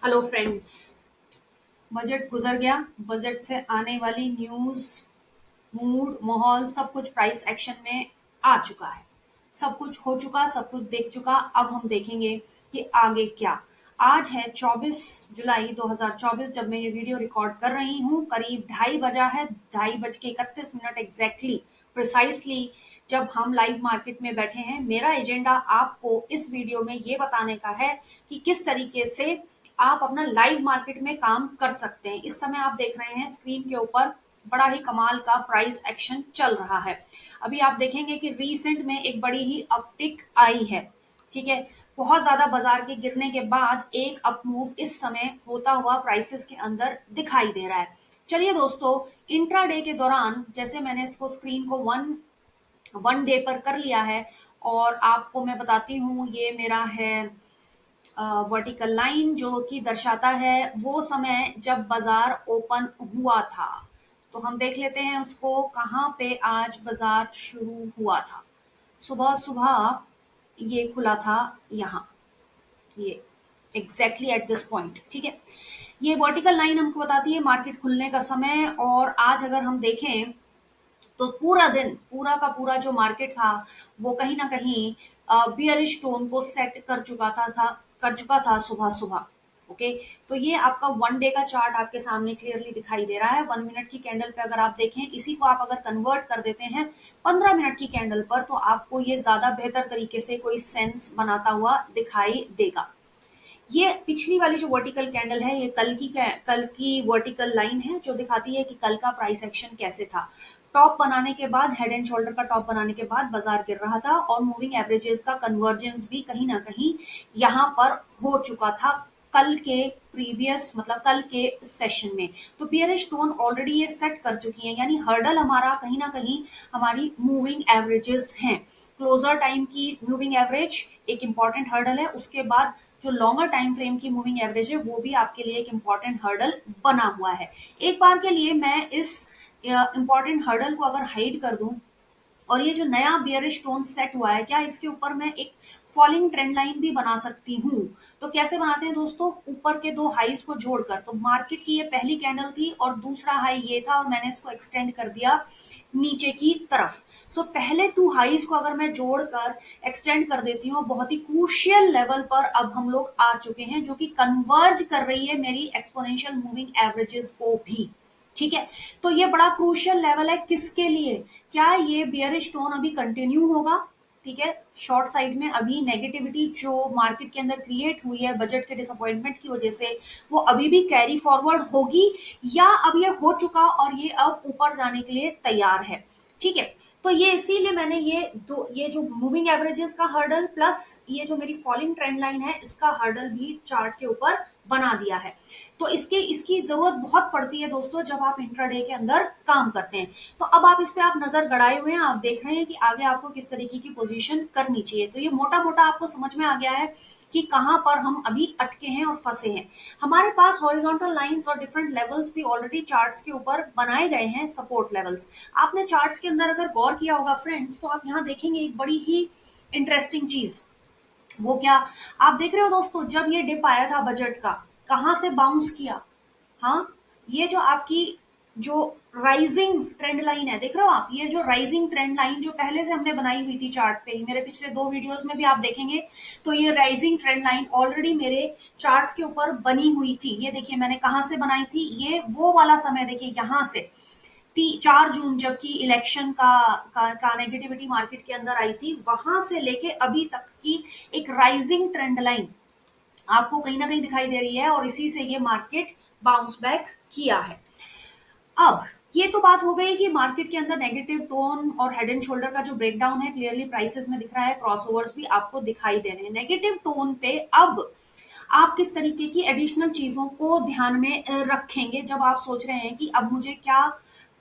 Hello friends. Budget गुजर गया। Budget से आने वाली न्यूज़, मूड, माहौल सब कुछ प्राइस एक्शन में आ चुका है। सब कुछ हो चुका, सब कुछ देख चुका। अब हम देखेंगे कि आगे क्या। आज है 24 जुलाई 2024 जब मैं ये वीडियो रिकॉर्ड कर रही हूँ। करीब 2:30 बजा है, 2:31 एग्जैक्टली, प्रिसाइसली, जब हम लाइव मार्केट में बैठे हैं। मेरा एजेंडा आपको इस वीडियो में ये बताने का है कि किस तरीके से आप अपना लाइव मार्केट में काम कर सकते हैं। इस समय आप देख रहे हैं स्क्रीन के ऊपर बड़ा ही कमाल का प्राइस एक्शन चल रहा है। अभी आप देखेंगे कि रीसेंट में एक बड़ी ही अपटिक आई है। ठीक है, बहुत ज्यादा बाजार के गिरने के बाद एक अप मूव इस समय होता हुआ प्राइसेस के अंदर दिखाई दे रहा है। चलिए दोस्तों, इंट्राडे के दौरान जैसे मैंने इसको स्क्रीन को वन वन डे पर कर लिया है और आपको मैं बताती हूँ, ये मेरा है वर्टिकल लाइन जो कि दर्शाता है वो समय जब बाजार ओपन हुआ था। तो हम देख लेते हैं उसको, कहाँ पे आज बाजार शुरू हुआ था। सुबह सुबह ये खुला था यहाँ, ये एग्जैक्टली एट दिस पॉइंट। ठीक है, ये वर्टिकल लाइन हमको बताती है मार्केट खुलने का समय। और आज अगर हम देखें तो पूरा दिन, पूरा का पूरा जो मार्केट था वो कहीं ना कहीं बियरिश टोन को सेट कर चुका था सुबह सुबह। ओके, तो ये आपका वन डे का चार्ट आपके सामने क्लियरली दिखाई दे रहा है। 1 मिनट की कैंडल पे अगर आप देखें, इसी को आप अगर कन्वर्ट कर देते हैं 15 मिनट की कैंडल पर, तो आपको ये ज्यादा बेहतर तरीके से कोई सेंस बनाता हुआ दिखाई देगा। ये पिछली वाली जो वर्टिकल कैंडल है, ये कल की वर्टिकल लाइन है जो दिखाती है कि कल का प्राइस एक्शन कैसे था। टॉप बनाने के बाद, हेड एंड शोल्डर का टॉप बनाने के बाद बाजार गिर रहा था और मूविंग एवरेजेस का कन्वर्जेंस भी कहीं ना कहीं यहाँ पर हो चुका था कल के प्रीवियस, मतलब कल के सेशन में। तो बियरिश टोन ऑलरेडी ये सेट कर चुकी है, यानी हर्डल हमारा कहीं ना कहीं हमारी मूविंग एवरेजेस हैं। क्लोजर टाइम की मूविंग एवरेज एक इंपॉर्टेंट हर्डल है, उसके बाद जो लॉन्गर टाइम फ्रेम की मूविंग एवरेज है वो भी आपके लिए एक इंपॉर्टेंट हर्डल बना हुआ है। एक बार के लिए मैं इस इंपॉर्टेंट हर्डल को अगर हाइड कर दूं और ये जो नया बियरिश टोन सेट हुआ है, क्या इसके ऊपर मैं एक फॉलिंग ट्रेंड लाइन भी बना सकती हूँ? तो कैसे बनाते हैं दोस्तों, ऊपर के दो हाईज को जोड़कर। तो मार्केट की ये पहली कैंडल थी और दूसरा हाई ये था और मैंने इसको एक्सटेंड कर दिया नीचे की तरफ। सो पहले टू हाईज को अगर मैं जोड़कर एक्सटेंड कर देती हूँ, बहुत ही क्रूशियल लेवल पर अब हम लोग आ चुके हैं, जो कि कन्वर्ज कर रही है मेरी एक्सपोनेंशियल मूविंग एवरेजेस को भी। ठीक है, तो ये बड़ा क्रूशियल लेवल है किसके लिए? क्या ये बियरिश टोन अभी कंटिन्यू होगा? ठीक है, शॉर्ट साइड में अभी नेगेटिविटी जो मार्केट के अंदर क्रिएट हुई है बजट के डिसअपॉइंटमेंट की वजह से, वो अभी भी कैरी फॉरवर्ड होगी या अब ये हो चुका और ये अब ऊपर जाने के लिए तैयार है? ठीक है, तो ये इसीलिए मैंने ये जो मूविंग एवरेजेस का हर्डल प्लस ये जो मेरी फॉलिंग ट्रेंड लाइन है इसका हर्डल भी चार्ट के ऊपर बना दिया है। तो इसकी जरूरत बहुत पड़ती है दोस्तों जब आप इंट्राडे के अंदर काम करते हैं। तो अब आप इस पे आप नजर गड़ाए हुए हैं, आप देख रहे हैं कि आगे आपको किस तरीके की पोजीशन करनी चाहिए। तो ये मोटा मोटा आपको समझ में आ गया है कि कहाँ पर हम अभी अटके हैं और फंसे हैं। हमारे पास हॉरिजॉन्टल लाइंस और डिफरेंट लेवल्स भी ऑलरेडी चार्ट्स के ऊपर बनाए गए हैं, सपोर्ट लेवल्स। आपने चार्ट्स के अंदर अगर गौर किया होगा फ्रेंड्स, तो आप यहाँ देखेंगे एक बड़ी ही इंटरेस्टिंग चीज। वो क्या आप देख रहे हो दोस्तों, जब ये डिप आया था बजट का, कहाँ से बाउंस किया? हाँ, ये जो आपकी जो राइजिंग ट्रेंड लाइन है, देख रहे हो आप, ये जो राइजिंग ट्रेंड लाइन जो पहले से हमने बनाई हुई थी चार्ट पे, मेरे पिछले 2 वीडियोस में भी आप देखेंगे, तो ये राइजिंग ट्रेंड लाइन ऑलरेडी मेरे चार्ट्स के ऊपर बनी हुई थी। ये देखिए मैंने कहाँ से बनाई थी, ये वो वाला समय देखिए, यहाँ से 4 जून जबकि इलेक्शन का नेगेटिविटी मार्केट के अंदर आई थी, वहां से लेके अभी तक की एक राइजिंग ट्रेंड लाइन आपको कहीं ना कहीं दिखाई दे रही है और इसी से ये मार्केट बाउंस बैक किया है। अब ये तो बात हो गई कि मार्केट के अंदर नेगेटिव टोन और हेड एंड शोल्डर का जो ब्रेकडाउन है क्लियरली प्राइसेस में दिख रहा है, क्रॉसओवर्स भी आपको दिखाई दे रहे हैं। नेगेटिव टोन पे अब आप किस तरीके की एडिशनल चीजों को ध्यान में रखेंगे जब आप सोच रहे हैं कि अब मुझे क्या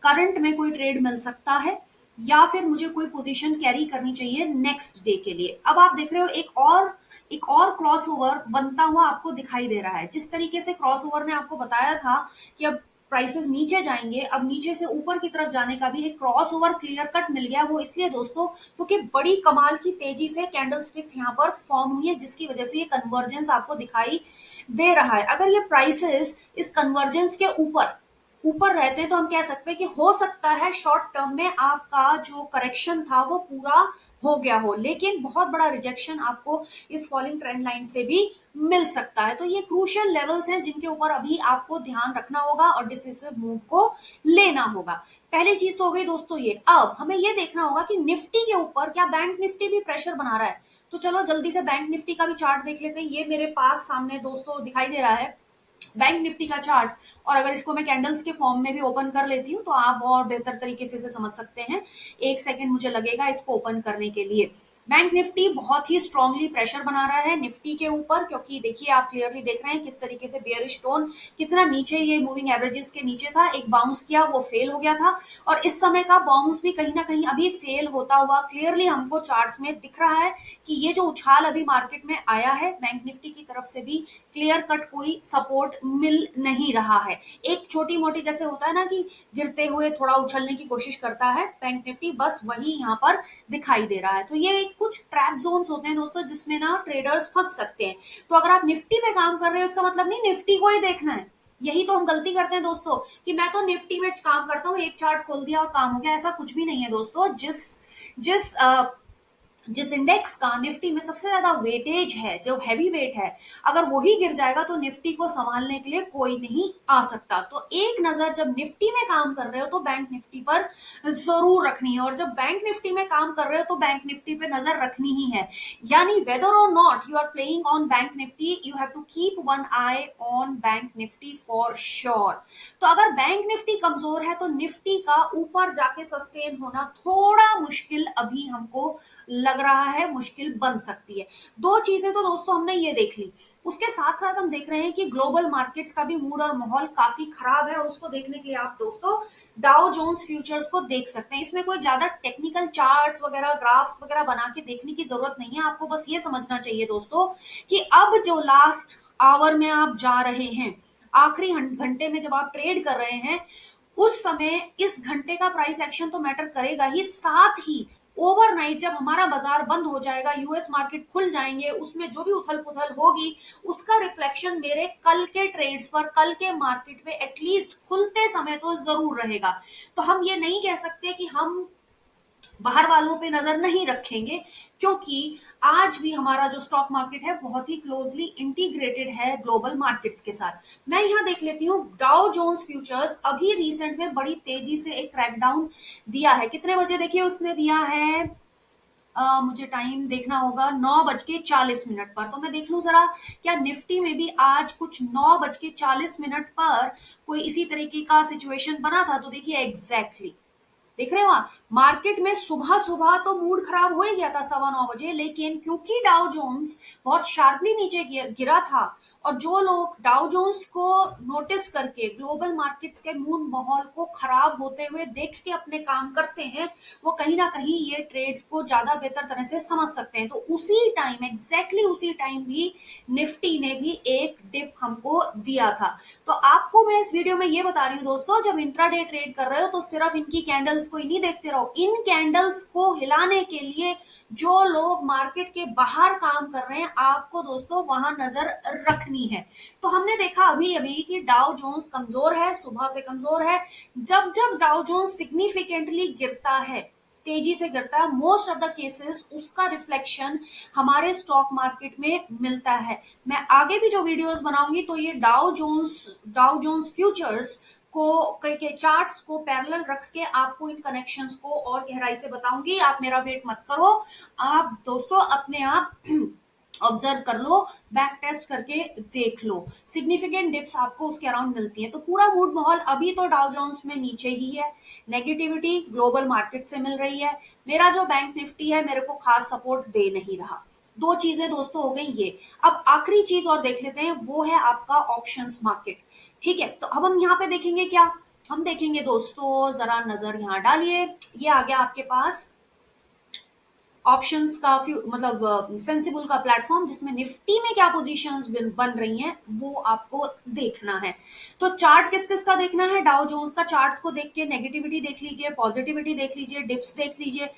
करंट में कोई ट्रेड मिल सकता है या फिर मुझे कोई पोजीशन कैरी करनी चाहिए नेक्स्ट डे के लिए? अब आप देख रहे हो एक और क्रॉसओवर बनता हुआ आपको दिखाई दे रहा है। जिस तरीके से क्रॉसओवर ने आपको बताया था कि अब प्राइसेस नीचे जाएंगे। अब नीचे से ऊपर की तरफ जाने का भी एक क्रॉस ओवर क्लियर कट मिल गया। वो इसलिए दोस्तों क्योंकि बड़ी कमाल की तेजी से कैंडल स्टिक्स यहाँ पर फॉर्म हुई है, जिसकी वजह से ये कन्वर्जेंस आपको दिखाई दे रहा है। अगर ये प्राइसेस इस कन्वर्जेंस के ऊपर ऊपर रहते हैं तो हम कह सकते हैं कि हो सकता है शॉर्ट टर्म में आपका जो करेक्शन था वो पूरा हो गया हो, लेकिन बहुत बड़ा रिजेक्शन आपको इस फॉलिंग ट्रेंड लाइन से भी मिल सकता है। तो ये क्रूशियल लेवल्स हैं जिनके ऊपर अभी आपको ध्यान रखना होगा और डिसिसिव मूव को लेना होगा। पहली चीज तो हो गई दोस्तों ये। अब हमें ये देखना होगा कि निफ्टी के ऊपर क्या बैंक निफ्टी भी प्रेशर बना रहा है। तो चलो जल्दी से बैंक निफ्टी का भी चार्ट देख लेते हैं। ये मेरे पास सामने दोस्तों दिखाई दे रहा है बैंक निफ्टी का चार्ट। और अगर इसको मैं कैंडल्स के फॉर्म में भी ओपन कर लेती हूँ तो आप और बेहतर तरीके से इसे समझ सकते हैं। एक सेकंड मुझे लगेगा इसको ओपन करने के लिए। बैंक निफ्टी बहुत ही स्ट्रांगली प्रेशर बना रहा है निफ्टी के ऊपर, क्योंकि देखिए आप क्लियरली देख रहे हैं किस तरीके से बेयरिश टोन कितना नीचे ये मूविंग एवरेजेस के नीचे था, एक बाउंस किया वो फेल हो गया था। और इस समय का बाउंस भी कहीं ना कहीं अभी फेल होता हुआ क्लियरली हमको चार्ट्स में दिख रहा है कि ये जो उछाल अभी मार्केट में आया है बैंक निफ्टी की तरफ से भी क्लियर कट कोई सपोर्ट मिल नहीं रहा है। एक छोटी मोटी जैसे होता है ना कि गिरते हुए थोड़ा उछलने की कोशिश करता है बैंक निफ्टी, बस वही यहाँ पर दिखाई दे रहा है। तो ये कुछ ट्रैप जोन्स होते हैं दोस्तों जिसमें ना ट्रेडर्स फंस सकते हैं। तो अगर आप निफ्टी पे काम कर रहे हो इसका मतलब नहीं निफ्टी को ही देखना है। यही तो हम गलती करते हैं दोस्तों कि मैं तो निफ्टी में काम करता हूँ, एक चार्ट खोल दिया और काम हो गया। ऐसा कुछ भी नहीं है दोस्तों। जिस जिस जिस इंडेक्स का निफ्टी में सबसे ज्यादा वेटेज है, जो हैवी वेट है, अगर वही गिर जाएगा तो निफ्टी को संभालने के लिए कोई नहीं आ सकता। तो एक नजर जब निफ्टी में काम कर रहे हो तो बैंक निफ्टी पर जरूर रखनी है, और जब बैंक निफ्टी में काम कर रहे हो तो बैंक निफ्टी पे नजर रखनी ही है। यानी whether or not you are playing on Bank Nifty, you have to keep one eye on Bank Nifty for sure. तो अगर बैंक निफ्टी कमजोर है तो निफ्टी का ऊपर जाके सस्टेन होना थोड़ा मुश्किल अभी हमको लग रहा है, मुश्किल बन सकती है। दो चीजें तो दोस्तों हमने ये देख ली, उसके साथ साथ हम देख रहे हैं कि ग्लोबल मार्केट्स का भी मूड और माहौल काफी खराब है। और उसको देखने के लिए आप दोस्तों डाउ जोन्स फ्यूचर्स को देख सकते हैं। इसमें कोई ज्यादा टेक्निकल चार्ट्स वगैरह ग्राफ्स वगैरह बना के देखने की जरूरत नहीं है। आपको बस ये समझना चाहिए दोस्तों कि अब जो लास्ट आवर में आप जा रहे हैं, आखिरी घंटे में जब आप ट्रेड कर रहे हैं, उस समय इस घंटे का प्राइस एक्शन तो मैटर करेगा ही, साथ ही ओवरनाइट जब हमारा बाजार बंद हो जाएगा, यूएस मार्केट खुल जाएंगे, उसमें जो भी उथल पुथल होगी उसका रिफ्लेक्शन मेरे कल के ट्रेड्स पर, कल के मार्केट में एटलीस्ट खुलते समय तो जरूर रहेगा। तो हम ये नहीं कह सकते कि हम बाहर वालों पे नजर नहीं रखेंगे, क्योंकि आज भी हमारा जो स्टॉक मार्केट है बहुत ही क्लोजली इंटीग्रेटेड है ग्लोबल मार्केट्स के साथ। मैं यहां देख लेती हूँ डाउ जोन्स फ्यूचर्स अभी रिसेंट में बड़ी तेजी से एक क्रैकडाउन दिया है। कितने बजे देखिए उसने दिया है, मुझे टाइम देखना होगा, 9:40 पर। तो मैं देख लूं जरा क्या निफ्टी में भी आज कुछ 9:40 पर कोई इसी तरीके का सिचुएशन बना था। तो देखिए एग्जैक्टली देख रहे हो आप, मार्केट में सुबह सुबह तो मूड खराब हो ही गया था 9:15 बजे, लेकिन क्योंकि डाउ जोन्स बहुत शार्पली नीचे गिरा था और जो लोग डाउ जोन्स को नोटिस करके ग्लोबल मार्केट्स के मूड माहौल को खराब होते हुए देख के अपने काम करते हैं, वो कहीं ना कहीं ये ट्रेड्स को ज्यादा बेहतर तरह से समझ सकते हैं। तो उसी टाइम एग्जैक्टली उसी टाइम भी निफ्टी ने भी एक डिप हमको दिया था। तो आपको मैं इस वीडियो में ये बता रही हूँ दोस्तों, जब इंट्राडे ट्रेड कर रहे हो तो सिर्फ इनकी कैंडल्स को ही नहीं देखते रहो, इन कैंडल्स को हिलाने के लिए जो लोग मार्केट के बाहर काम कर रहे हैं आपको दोस्तों वहां नजर रखनी है। तो हमने देखा अभी अभी कि डाउ जोन्स कमजोर है, सुबह से कमजोर है। जब जब डाउ जोन्स सिग्निफिकेंटली गिरता है, तेजी से गिरता है, मोस्ट ऑफ द केसेस उसका रिफ्लेक्शन हमारे स्टॉक मार्केट में मिलता है। मैं आगे भी जो वीडियोस बनाऊंगी तो ये डाउ जोन्स फ्यूचर्स को के चार्ट्स को पैरेलल रख के आपको इन कनेक्शंस को और गहराई से बताऊंगी। आप मेरा वेट मत करो, आप दोस्तों अपने आप ऑब्जर्व कर लो, बैक टेस्ट करके देख लो, सिग्निफिकेंट डिप्स आपको उसके अराउंड मिलती है। तो पूरा मूड माहौल अभी तो डाउ जोन्स में नीचे ही है, नेगेटिविटी ग्लोबल मार्केट से मिल रही है। मेरा जो बैंक निफ्टी है मेरे को खास सपोर्ट दे नहीं रहा। दो चीजें दोस्तों हो गई ये। अब आखिरी चीज और देख लेते हैं, वो है आपका ऑप्शंस मार्केट। ठीक है, तो अब हम यहाँ पे देखेंगे क्या, हम देखेंगे दोस्तों, जरा नजर यहाँ डालिए, ये आ गया आपके पास ऑप्शंस का मतलब सेंसिबल का प्लेटफॉर्म, जिसमें निफ्टी में क्या पोजीशंस बन रही हैं वो आपको देखना है। तो चार्ट किस किस का देखना है? डाउ जोन्स का चार्ट्स को देख के नेगेटिविटी देख लीजिए, पॉजिटिविटी देख लीजिए, डिप्स देख लीजिए।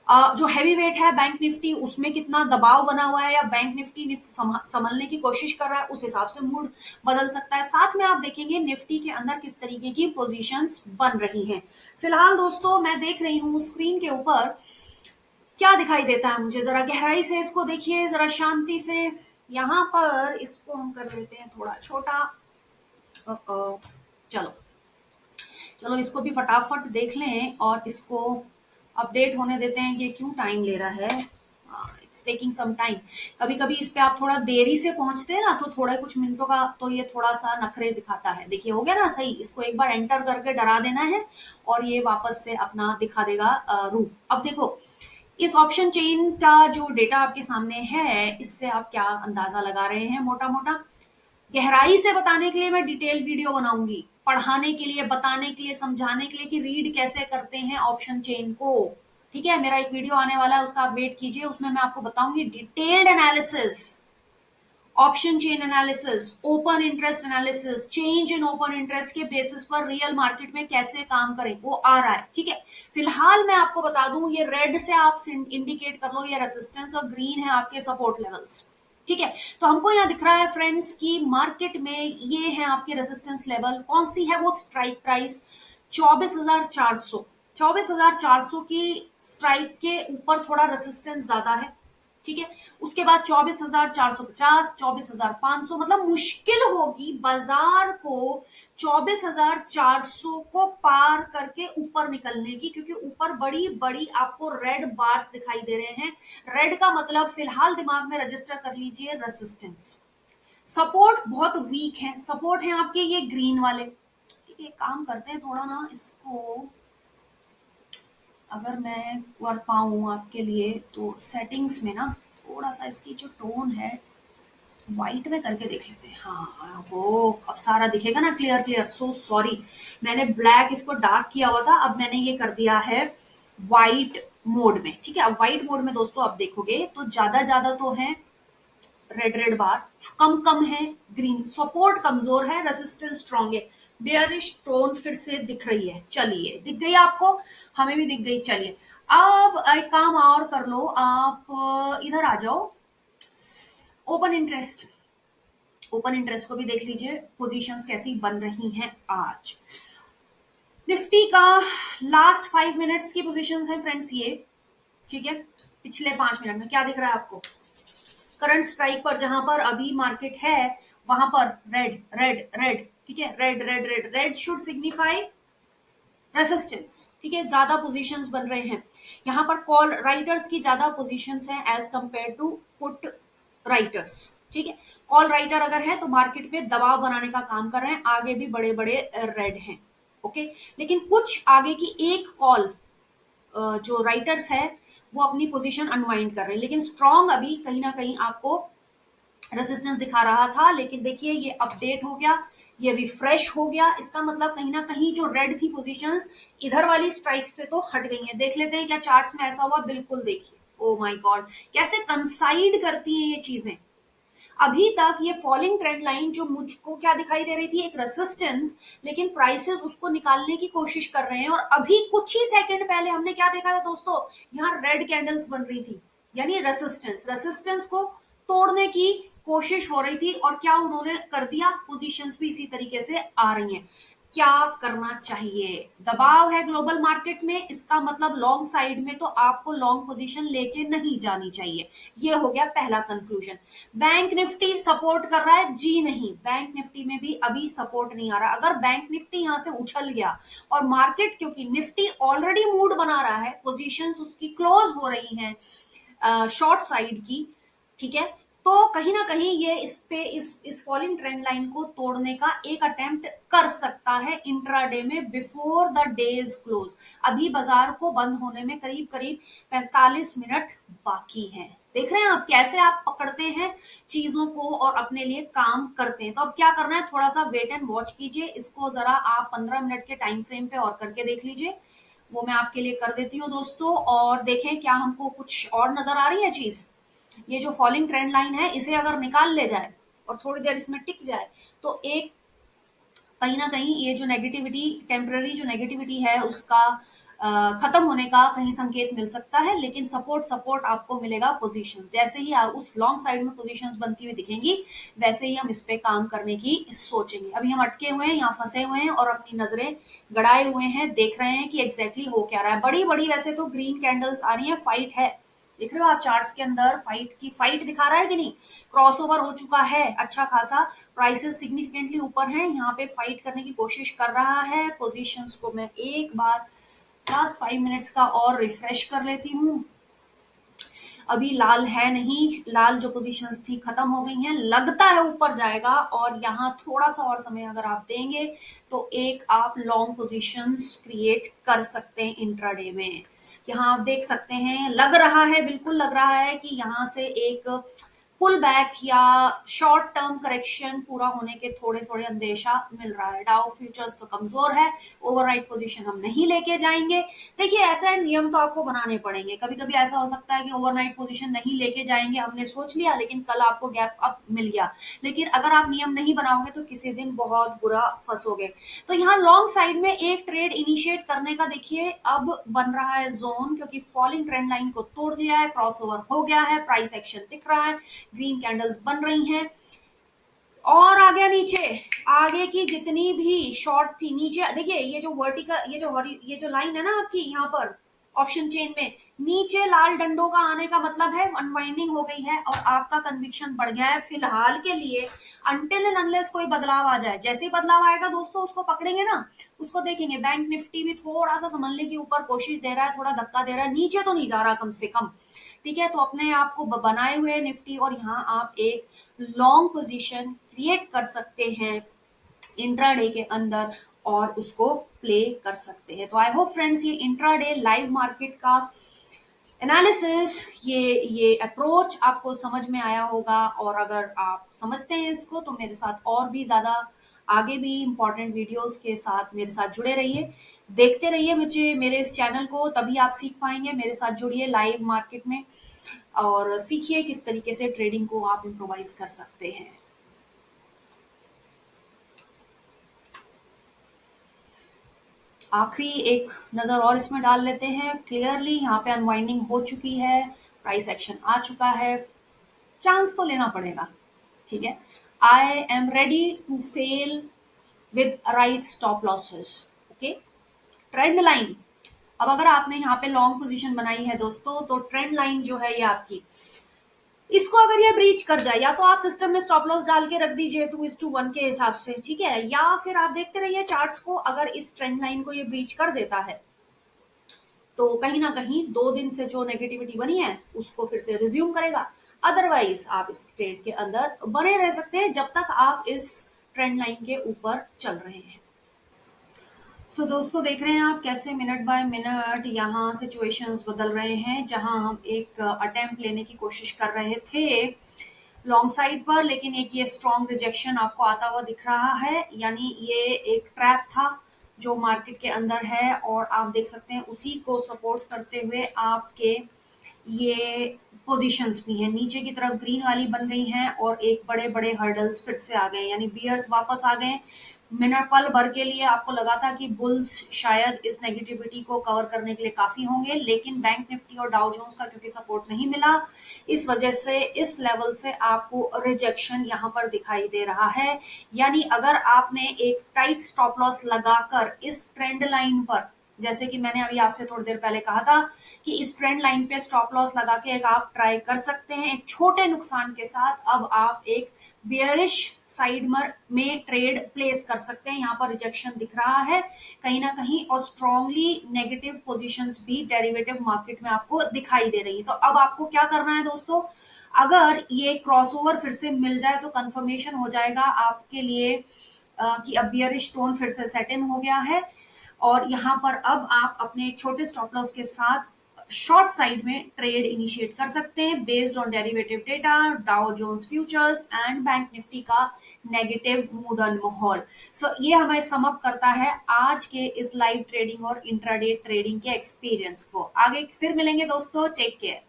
जो हैवी वेट है बैंक निफ्टी, उसमें कितना दबाव बना हुआ है या बैंक निफ्टी संभलने की कोशिश कर रहा है, उस हिसाब से मूड बदल सकता है। साथ में आप देखेंगे निफ्टी के अंदर किस तरीके की पोजीशंस बन रही हैं। फिलहाल दोस्तों मैं देख रही हूँ स्क्रीन के ऊपर क्या दिखाई देता है मुझे, जरा गहराई से इसको देखिए, जरा शांति से। यहाँ पर इसको हम कर लेते हैं थोड़ा छोटा। चलो चलो इसको भी फटाफट देख लें और इसको अपडेट होने देते हैं। ये क्यों टाइम ले रहा है? It's taking some time. कभी कभी इस पे आप थोड़ा देरी से पहुंचते हैं ना, तो थोड़े कुछ मिनटों का तो ये थोड़ा सा नखरे दिखाता है। देखिए हो गया ना सही। इसको एक बार एंटर करके डरा देना है और ये वापस से अपना दिखा देगा रूप। अब देखो इस ऑप्शन चेन का जो डेटा आपके सामने है, इससे आप क्या अंदाजा लगा रहे हैं? मोटा मोटा गहराई से बताने के लिए मैं डिटेल वीडियो बनाऊंगी, पढ़ाने के लिए, बताने के लिए, समझाने के लिए कि रीड कैसे करते हैं ऑप्शन चेन को। ठीक है, मेरा एक वीडियो आने वाला है, उसका आप वेट कीजिए। उसमें मैं आपको बताऊंगी detailed analysis, option chain analysis, open interest analysis, change in open interest के बेसिस पर रियल मार्केट में कैसे काम करें, वो आ रहा है। ठीक है, फिलहाल मैं आपको बता दूं, ये रेड से आप इंडिकेट कर लो ये रेजिस्टेंस और ग्रीन है आपके सपोर्ट लेवल्स। ठीक है, तो हमको यहाँ दिख रहा है फ्रेंड्स की मार्केट में ये है आपके रेजिस्टेंस लेवल। कौन सी है वो? Strike price 24,400। 24,400 की स्ट्राइक के ऊपर थोड़ा रेजिस्टेंस ज्यादा है। ठीक है, उसके बाद 24,450, 24,500, मतलब मुश्किल होगी बाजार को 24,400 को पार करके ऊपर निकलने की, क्योंकि ऊपर बड़ी बड़ी आपको रेड बार्स दिखाई दे रहे हैं। रेड का मतलब फिलहाल दिमाग में रजिस्टर कर लीजिए रेसिस्टेंस। सपोर्ट बहुत वीक है, सपोर्ट है आपके ये ग्रीन वाले। ठीक है, काम करते हैं थोड़ा ना इसको, अगर मैं कर पाऊं आपके लिए तो सेटिंग्स में ना थोड़ा सा इसकी जो टोन है व्हाइट में करके देख लेते हैं। हाँ वो अब सारा दिखेगा ना क्लियर क्लियर। सो सॉरी, मैंने ब्लैक इसको डार्क किया हुआ था, अब मैंने ये कर दिया है व्हाइट मोड में। ठीक है, अब व्हाइट मोड में दोस्तों आप देखोगे तो ज्यादा ज्यादा तो है रेड रेड बार, कम कम है ग्रीन। सपोर्ट कमजोर है, रेजिस्टेंस स्ट्रॉन्ग है। बेयरिश टोन फिर से दिख रही है। चलिए, दिख गई आपको? हमें भी दिख गई। चलिए अब एक काम और कर लो आप, इधर आ जाओ। ओपन इंटरेस्ट, ओपन इंटरेस्ट को भी देख लीजिए, पोजीशंस कैसी बन रही हैं आज। निफ्टी का लास्ट 5 मिनट्स की पोजीशंस है फ्रेंड्स ये। ठीक है, पिछले 5 मिनट में क्या दिख रहा है आपको? करंट स्ट्राइक पर जहां पर अभी मार्केट है वहां पर रेड रेड रेड। ठीक है, red red red red should signify resistance. ठीक है, ज्यादा पोजीशंस बन रहे हैं यहाँ पर। कॉल राइटर्स की ज्यादा पोजीशंस हैं as compare to put writers. ठीक है, कॉल राइटर अगर है तो मार्केट पे दबाव बनाने का काम कर रहे हैं। आगे भी बड़े बड़े रेड हैं। ओके, लेकिन कुछ आगे की एक कॉल जो राइटर्स है वो अपनी पोजीशन अनवाइंड कर रहे हैं, लेकिन स्ट्रॉन्ग अभी कहीं ना कहीं आपको रेसिस्टेंस दिखा रहा था। लेकिन देखिए ये अपडेट हो गया, ये रिफ्रेश हो गया। इसका मतलब कहीं ना कहीं जो रेड थी पोजीशंस इधर वाली स्ट्राइक्स पे तो हट गई हैं। देख लेते हैं क्या चार्ट्स में ऐसा हुआ? बिल्कुल, देखिए ओ माय गॉड कैसे कंसाइड करती हैं ये चीजें। अभी तक ये फॉलिंग ट्रेंड लाइन जो मुझको क्या दिखाई दे रही थी, एक रेसिस्टेंस, लेकिन प्राइसेस उसको निकालने की कोशिश कर रहे हैं। और अभी कुछ ही सेकंड पहले हमने क्या देखा था दोस्तों? यहाँ रेड कैंडल्स बन रही थी, यानी रेसिस्टेंस, रेसिस्टेंस को तोड़ने की कोशिश हो रही थी। और क्या उन्होंने कर दिया? पोजीशंस भी इसी तरीके से आ रही हैं। क्या करना चाहिए? दबाव है ग्लोबल मार्केट में, इसका मतलब लॉन्ग साइड में तो आपको लॉन्ग पोजीशन लेके नहीं जानी चाहिए। ये हो गया पहला कंक्लूजन। बैंक निफ्टी सपोर्ट कर रहा है? जी नहीं, बैंक निफ्टी में भी अभी सपोर्ट नहीं आ रहा। अगर बैंक निफ्टी यहां से उछल गया और मार्केट, क्योंकि निफ्टी ऑलरेडी मूड बना रहा है, पोजीशंस उसकी क्लोज हो रही हैं शॉर्ट साइड की। ठीक है, तो कहीं ना कहीं ये इस फॉलिंग ट्रेंड लाइन को तोड़ने का एक अटेम्प्ट कर सकता है इंट्राडे में बिफोर द डेज क्लोज। अभी बाजार को बंद होने में करीब करीब 45 मिनट बाकी हैं। देख रहे हैं आप कैसे आप पकड़ते हैं चीजों को और अपने लिए काम करते हैं। तो अब क्या करना है, थोड़ा सा वेट एंड वॉच कीजिए इसको। जरा आप 15 मिनट के टाइम फ्रेम पे और करके देख लीजिए। वो मैं आपके लिए कर देती हूँ दोस्तों। और देखें क्या हमको कुछ और नजर आ रही है चीज। ये जो फॉलिंग ट्रेंड लाइन है इसे अगर निकाल ले जाए और थोड़ी देर इसमें टिक जाए तो एक कहीं ना कहीं ये जो नेगेटिविटी, टेम्पररी जो नेगेटिविटी है उसका खत्म होने का कहीं संकेत मिल सकता है। लेकिन सपोर्ट सपोर्ट आपको मिलेगा पोजीशन, जैसे ही उस लॉन्ग साइड में पोजीशंस बनती हुई दिखेंगी वैसे ही हम इस पे काम करने की सोचेंगे। अभी हम अटके हुए हैं, यहाँ फंसे हुए हैं और अपनी नजरें गड़ाए हुए हैं, देख रहे हैं कि एग्जैक्टली हो क्या रहा है। बड़ी बड़ी वैसे तो ग्रीन कैंडल्स आ रही है, फाइट है, देख रहे हो आप चार्ट्स के अंदर फाइट की, फाइट दिखा रहा है कि नहीं। क्रॉसओवर हो चुका है अच्छा खासा, प्राइसेस सिग्निफिकेंटली ऊपर हैं, यहाँ पे फाइट करने की कोशिश कर रहा है। पोजीशंस को मैं एक बार लास्ट 5 मिनट्स का और रिफ्रेश कर लेती हूँ। अभी लाल है नहीं, लाल जो पोजीशंस थी खत्म हो गई हैं, लगता है ऊपर जाएगा। और यहाँ थोड़ा सा और समय अगर आप देंगे तो एक आप लॉन्ग पोजीशंस क्रिएट कर सकते हैं इंट्राडे में। यहाँ आप देख सकते हैं, लग रहा है, बिल्कुल लग रहा है कि यहाँ से एक पुल बैक या शॉर्ट टर्म करेक्शन पूरा होने के थोड़े थोड़े अंदेशा मिल रहा है। डाउ फ्यूचर्स तो कमजोर है, ओवरनाइट पोजीशन हम नहीं लेके जाएंगे। देखिए ऐसा नियम तो आपको बनाने पड़ेंगे, कभी कभी ऐसा हो सकता है कि ओवरनाइट पोजीशन नहीं लेके जाएंगे, हमने सोच लिया लेकिन कल आपको गैप अप मिल गया। लेकिन अगर आप नियम नहीं बनाओगे तो किसी दिन बहुत बुरा फंसोगे। तो यहाँ लॉन्ग साइड में एक ट्रेड इनिशिएट करने का देखिए अब बन रहा है जोन, क्योंकि फॉलिंग ट्रेंड लाइन को तोड़ दिया है, क्रॉसओवर हो गया है, प्राइस एक्शन दिख रहा है, ग्रीन कैंडल्स बन रही हैं और आ गया नीचे। आगे की जितनी भी शॉर्ट थी नीचे, देखिए ये जो वर्टिकल, ये जो लाइन है ना आपकी यहाँ पर ऑप्शन चेन में, नीचे लाल डंडों का आने का मतलब है अनवाइंडिंग हो गई है और आपका कन्विक्शन बढ़ गया है फिलहाल के लिए। अनटिल एंड अनलेस कोई बदलाव आ जाए, जैसे ही बदलाव आएगा दोस्तों उसको पकड़ेंगे ना, उसको देखेंगे। बैंक निफ्टी भी थोड़ा सा संभलने की ऊपर कोशिश दे रहा है, थोड़ा धक्का दे रहा है, नीचे तो नहीं जा रहा कम से कम। ठीक है, तो अपने आप को बनाए हुए निफ्टी और यहाँ आप एक लॉन्ग पोजीशन क्रिएट कर सकते हैं इंट्राडे के अंदर और उसको प्ले कर सकते हैं। तो आई होप फ्रेंड्स ये इंट्राडे लाइव मार्केट का एनालिसिस, ये अप्रोच आपको समझ में आया होगा। और अगर आप समझते हैं इसको तो मेरे साथ और भी ज्यादा आगे भी इंपॉर्टेंट वीडियोस के साथ मेरे साथ जुड़े रहिए, देखते रहिए मुझे, मेरे इस चैनल को, तभी आप सीख पाएंगे। मेरे साथ जुड़िए लाइव मार्केट में और सीखिए किस तरीके से ट्रेडिंग को आप इम्प्रोवाइज कर सकते हैं। आखिरी एक नजर और इसमें डाल लेते हैं। क्लियरली यहाँ पे अनवाइंडिंग हो चुकी है, प्राइस एक्शन आ चुका है, चांस तो लेना पड़ेगा। ठीक है, I am ready to fail with right stop losses. Okay, trend line, अब अगर आपने यहाँ पे लॉन्ग पोजीशन बनाई है दोस्तों तो ट्रेंड लाइन जो है ये आपकी, इसको अगर ये ब्रीच कर जाए या तो आप सिस्टम में स्टॉप लॉस डाल के रख दीजिए 2:1 के हिसाब से, ठीक है, या फिर आप देखते रहिए चार्ट्स को। अगर इस ट्रेंड लाइन को ये ब्रीच कर देता है तो कहीं ना कहीं 2 दिन से जो नेगेटिविटी बनी है उसको फिर से रिज्यूम करेगा। अदरवाइज आप इस ट्रेड के अंदर बने रह सकते हैं जब तक आप इस ट्रेंड लाइन के ऊपर चल रहे हैं। सो दोस्तों देख रहे हैं आप कैसे मिनट बाय मिनट यहाँ सिचुएशंस बदल रहे हैं। जहां हम एक अटेम्प्ट लेने की कोशिश कर रहे थे लॉन्ग साइड पर, लेकिन एक ये स्ट्रॉन्ग रिजेक्शन आपको आता हुआ दिख रहा है, यानी ये एक ट्रैप था जो मार्केट के अंदर है। और आप देख सकते हैं उसी को सपोर्ट करते हुए आपके ये पोजीशंस भी हैं, नीचे की तरफ ग्रीन वाली बन गई हैं और एक बड़े बड़े हर्डल्स फिर से आ गए, यानी बियर्स वापस आ गए। मिनट पल भर के लिए आपको लगा था कि बुल्स शायद इस नेगेटिविटी को कवर करने के लिए काफी होंगे, लेकिन बैंक निफ्टी और डाउ जोन्स का क्योंकि सपोर्ट नहीं मिला, इस वजह से इस लेवल से आपको रिजेक्शन यहाँ पर दिखाई दे रहा है। यानी अगर आपने एक टाइट स्टॉप लॉस लगाकर इस ट्रेंड लाइन पर, जैसे कि मैंने अभी आपसे थोड़ी देर पहले कहा था कि इस ट्रेंड लाइन पे स्टॉप लॉस लगा के एक आप ट्राई कर सकते हैं एक छोटे नुकसान के साथ। अब आप एक बियरिश साइड में ट्रेड प्लेस कर सकते हैं। यहाँ पर रिजेक्शन दिख रहा है कहीं ना कहीं और स्ट्रॉन्गली नेगेटिव पोजीशंस भी डेरिवेटिव मार्केट में आपको दिखाई दे रही है। तो अब आपको क्या करना है दोस्तों, अगर ये क्रॉसओवर फिर से मिल जाए तो कंफर्मेशन हो जाएगा आपके लिए कि अब बियरिश टोन फिर से सेट इन हो गया है। और यहाँ पर अब आप अपने एक छोटे स्टॉप लॉस के साथ शॉर्ट साइड में ट्रेड इनिशिएट कर सकते हैं based on derivative data, Dow Jones futures and Bank Nifty का नेगेटिव मूड ऑन माहौल। सो ये हमें सम अप करता है आज के इस लाइव ट्रेडिंग और इंट्राडे ट्रेडिंग के एक्सपीरियंस को। आगे फिर मिलेंगे दोस्तों, टेक केयर।